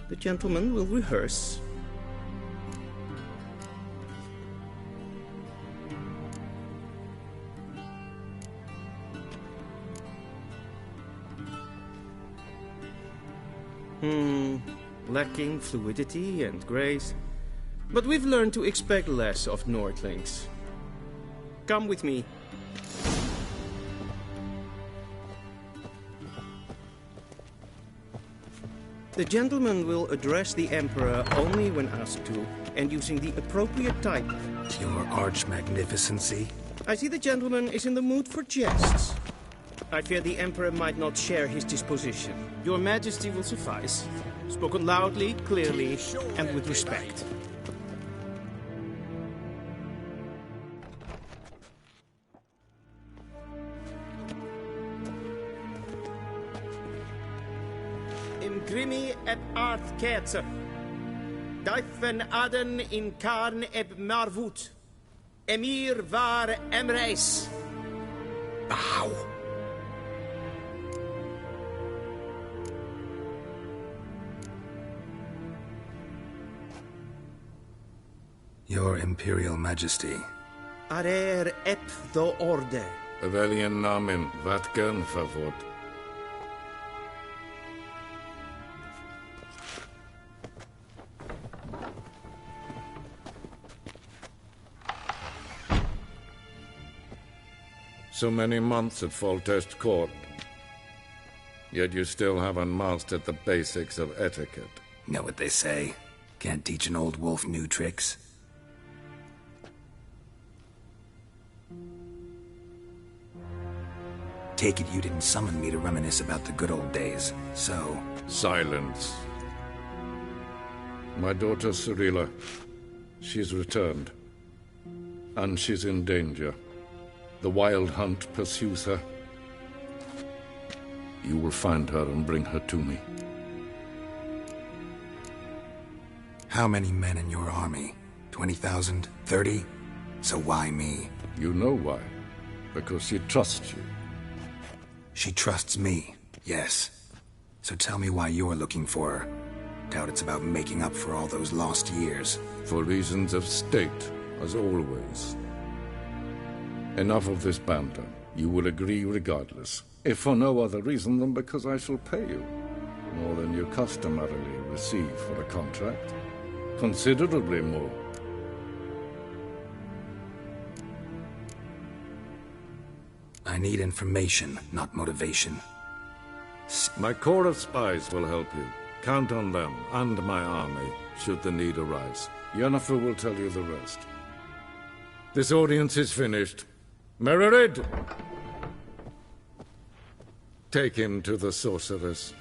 The gentleman will rehearse. Lacking fluidity and grace. But we've learned to expect less of Nordlings. Come with me. The gentleman will address the Emperor only when asked to, and using the appropriate type. Your arch-magnificency? I see the gentleman is in the mood for jests. I fear the Emperor might not share his disposition. Your Majesty will suffice. Spoken loudly, clearly, and with respect. Grimi et art ketzer. Dijfen aden in karn eb marvoet. Emir var emreis. Bow. Your Imperial Majesty. Arer ep do orde. Evelien namen, vatgen favor. So many months at Foltest Court. Yet you still haven't mastered the basics of etiquette. Know what they say? Can't teach an old wolf new tricks. Take it you didn't summon me to reminisce about the good old days, so... Silence. My daughter Cyrilla, she's returned. And she's in danger. The Wild Hunt pursues her. You will find her and bring her to me. How many men in your army? 20,000? 30? So why me? You know why. Because she trusts you. She trusts me, yes. So tell me why you're looking for her. Doubt it's about making up for all those lost years. For reasons of state, as always. Enough of this banter. You will agree regardless. If for no other reason than because I shall pay you. More than you customarily receive for a contract. Considerably more. I need information, not motivation. My corps of spies will help you. Count on them, and my army, should the need arise. Yennefer will tell you the rest. This audience is finished. Mererid! Take him to the sorceress.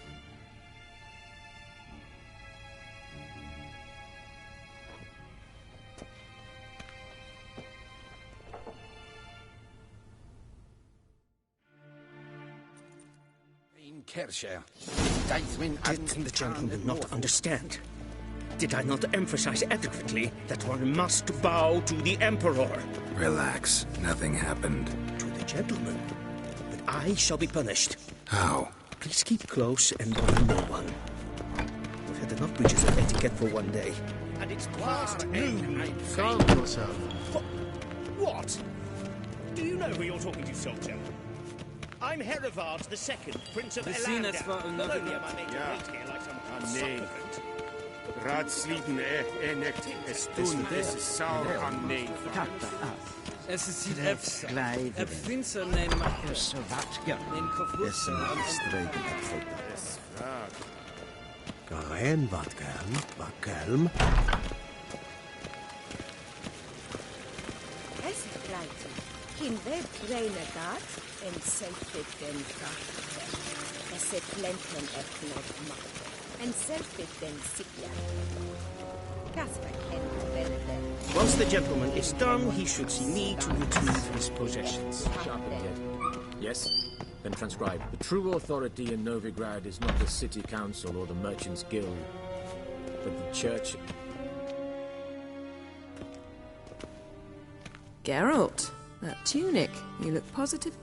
Did the gentleman not understand? Did I not emphasize adequately that one must bow to the Emperor? Relax. Nothing happened. To the gentleman. But I shall be punished. How? Please keep close and bother no one. We've had enough breaches of etiquette for one day. And it's past noon. Calm yourself. What? Do you know who you're talking to, soldier? I'm Herivard II, Prince of Elanda. Colonia, my native wait here like some supplicant. Radslieden nicht es tun, es ist sauer am Nein. Es ist die Äpfel. Äpfinser nehmen so vatga. Nehmen Kaffee. Garen Vatkelm. Es ist gleich. Kin web kleine Gat en selfit den Kraft. Es ist Lenten öffnet macht. En selfit den Sikya. Kasper kennt Belede. Once the gentleman is done, he should see me to retrieve his possessions. Yes? Then transcribe. The true authority in Novigrad is not the city council or the merchants' guild, but the church. Geralt, that tunic. You look positive.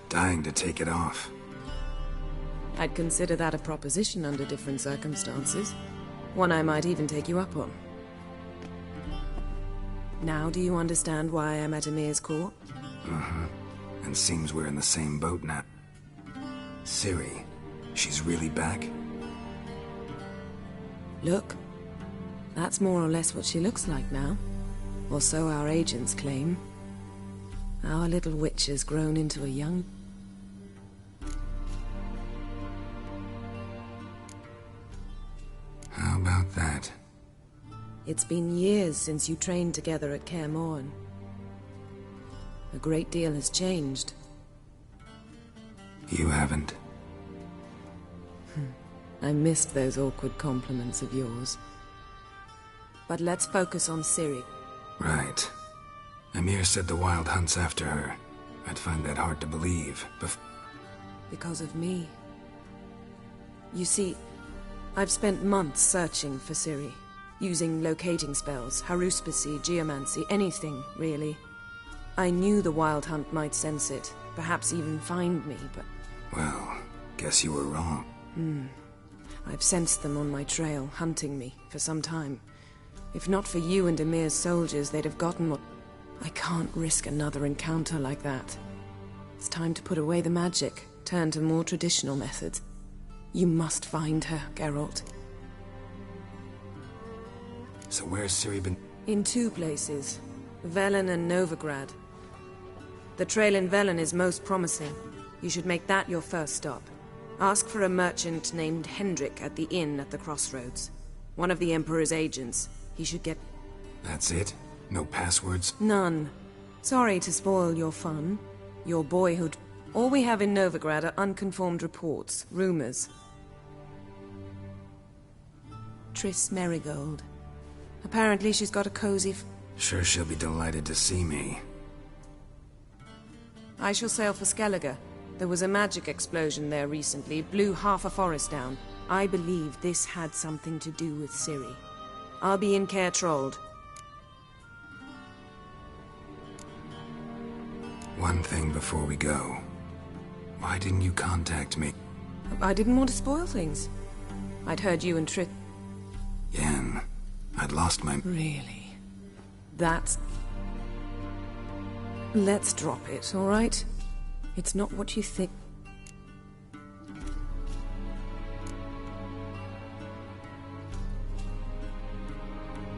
Dying to take it off. I'd consider that a proposition under different circumstances. One I might even take you up on. Now do you understand why I'm at Amir's court? Uh-huh. And seems we're in the same boat now. Ciri, she's really back? Look. That's more or less what she looks like now. Or so our agents claim. Our little witch has grown into a young... How about that? It's been years since you trained together at Kaer Morhen. A great deal has changed. You haven't. I missed those awkward compliments of yours. But let's focus on Ciri. Right. Amir said the Wild Hunt's after her. I'd find that hard to believe, Because of me. You see, I've spent months searching for Ciri. Using locating spells, haruspicy, geomancy, anything, really. I knew the Wild Hunt might sense it, perhaps even find me, but... Well, guess you were wrong. I've sensed them on my trail, hunting me, for some time. If not for you and Amir's soldiers, they'd have gotten what... I can't risk another encounter like that. It's time to put away the magic, turn to more traditional methods. You must find her, Geralt. So where's Ciri been? In 2 places. Velen and Novigrad. The trail in Velen is most promising. You should make that your first stop. Ask for a merchant named Hendrik at the inn at the crossroads. One of the Emperor's agents. He should get... That's it? No passwords? None. Sorry to spoil your fun. Your boyhood. All we have in Novigrad are unconfirmed reports, rumors. Triss Merigold. Apparently she's got a cozy... Sure she'll be delighted to see me. I shall sail for Skellige. There was a magic explosion there recently, blew half a forest down. I believe this had something to do with Ciri. I'll be in Caer Trold. One thing before we go. Why didn't you contact me? I didn't want to spoil things. I'd heard you and Triss... Yen, I'd lost my... Really? That's... Let's drop it, all right? It's not what you think.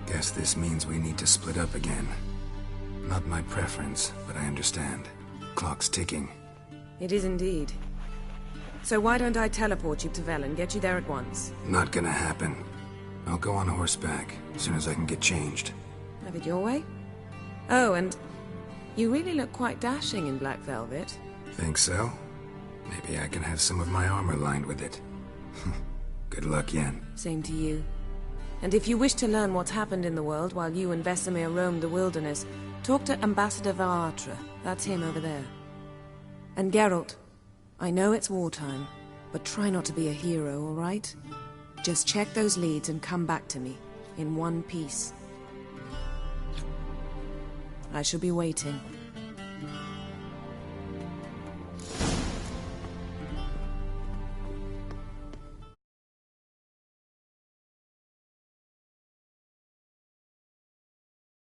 Guess this means we need to split up again. Not my preference, but I understand. Clock's ticking. It is indeed. So why don't I teleport you to Velen, get you there at once? Not gonna happen. I'll go on horseback, as soon as I can get changed. Have it your way? Oh, and you really look quite dashing in black velvet. Think so? Maybe I can have some of my armor lined with it. Good luck, Yen. Same to you. And if you wish to learn what's happened in the world while you and Vesemir roamed the wilderness, talk to Ambassador Varatra. That's him over there. And Geralt, I know it's wartime, but try not to be a hero, all right? Just check those leads and come back to me, in one piece. I shall be waiting.